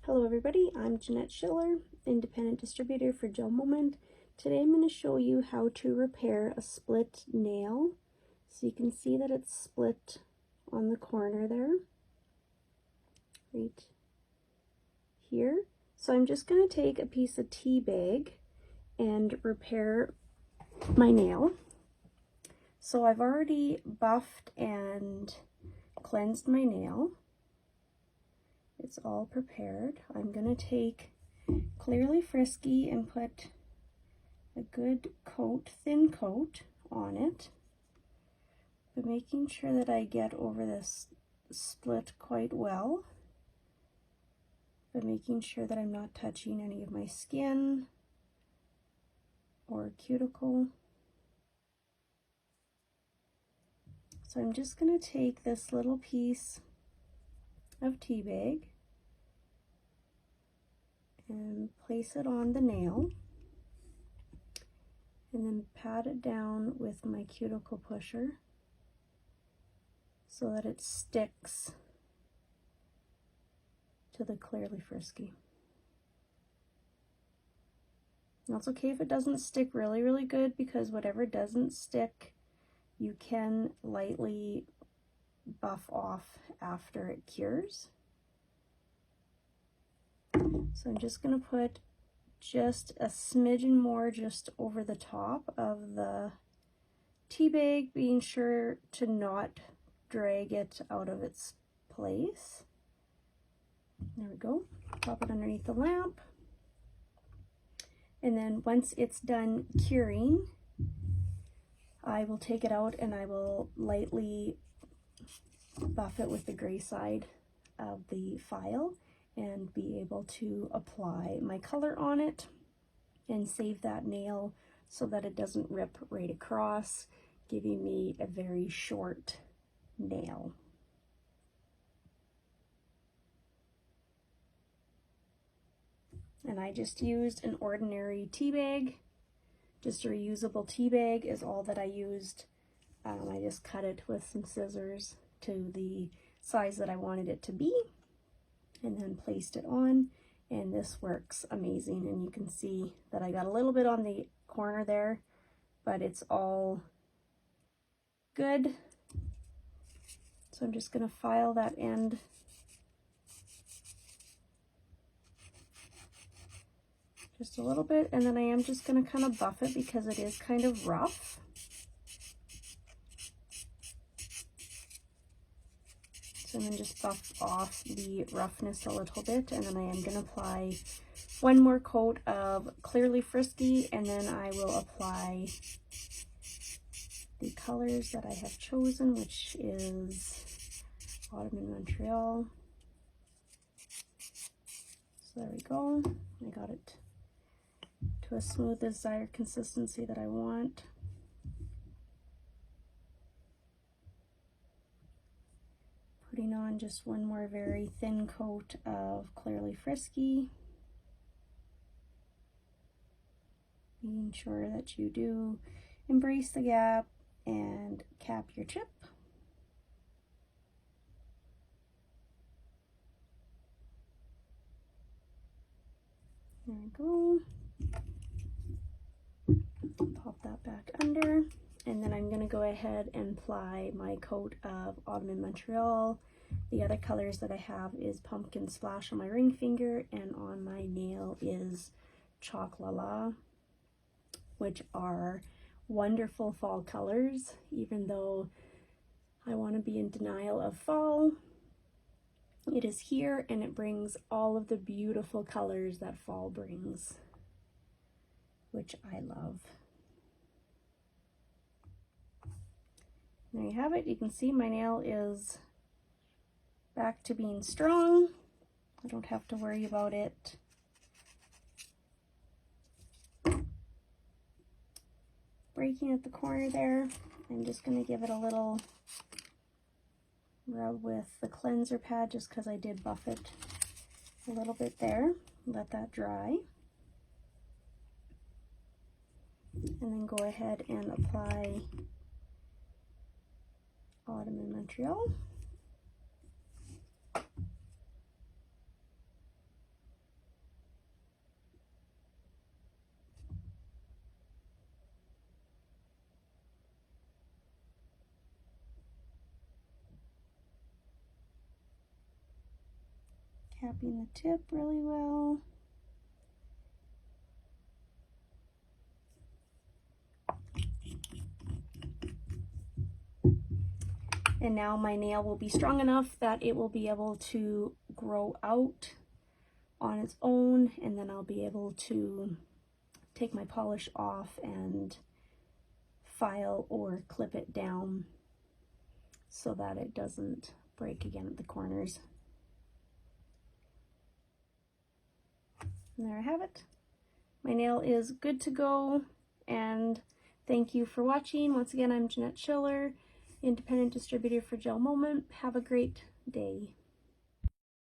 Hello everybody, I'm Jeanette Schiller, Independent Distributor for GelMoment. Today I'm going to show you how to repair a split nail. So you can see that it's split on the corner there, right here. So I'm just going to take a piece of tea bag and repair my nail. So I've already buffed and cleansed my nail. It's all prepared. I'm going to take Clearly Frisky and put a good coat, thin coat on it, but making sure that I get over this split quite well, but making sure that I'm not touching any of my skin or cuticle. So I'm just going to take this little piece of tea bag and place it on the nail, and then pat it down with my Cuticle Pusher so that it sticks to the Clearly Frisky. Now it's okay if it doesn't stick really good, because whatever doesn't stick you can lightly buff off after it cures. So I'm just going to put just a smidgen more just over the top of the tea bag, being sure to not drag it out of its place. There we go. Pop it underneath the lamp. And then once it's done curing, I will take it out and I will lightly buff it with the gray side of the file and be able to apply my color on it and save that nail so that it doesn't rip right across, giving me a very short nail. And I just used an ordinary tea bag, just a reusable tea bag is all that I used. I just cut it with some scissors to the size that I wanted it to be, and then placed it on, and this works amazing. And you can see that I got a little bit on the corner there, but it's all good. So I'm just going to file that end just a little bit, and then I am just going to kind of buff it because it is kind of rough. So I'm going to just buff off the roughness a little bit, and then I am going to apply one more coat of Clearly Frisky, and then I will apply the colors that I have chosen, which is Autumn in Montreal. So there we go. I got it to a smooth desired consistency that I want. Putting on just one more very thin coat of Clearly Frisky. Making sure that you do embrace the gap and cap your chip. There we go. Pop that back under, and then I'm going to go ahead and apply my coat of Autumn in Montreal. The other colors that I have is Pumpkin Splash on my ring finger, and on my nail is Chocolala, which are wonderful fall colors. Even though I want to be in denial of fall, it is here and it brings all of the beautiful colors that fall brings, which I love. There you have it. You can see my nail is back to being strong. I don't have to worry about it breaking at the corner there. I'm just going to give it a little rub with the cleanser pad just because I did buff it a little bit there. Let that dry. And then go ahead and apply Autumn in Montreal. Capping the tip really well. And now my nail will be strong enough that it will be able to grow out on its own, and then I'll be able to take my polish off and file or clip it down so that it doesn't break again at the corners. And there I have it. My nail is good to go, and thank you for watching. Once again, I'm Jeanette Schiller, independent distributor for GelMoment. Have a great day.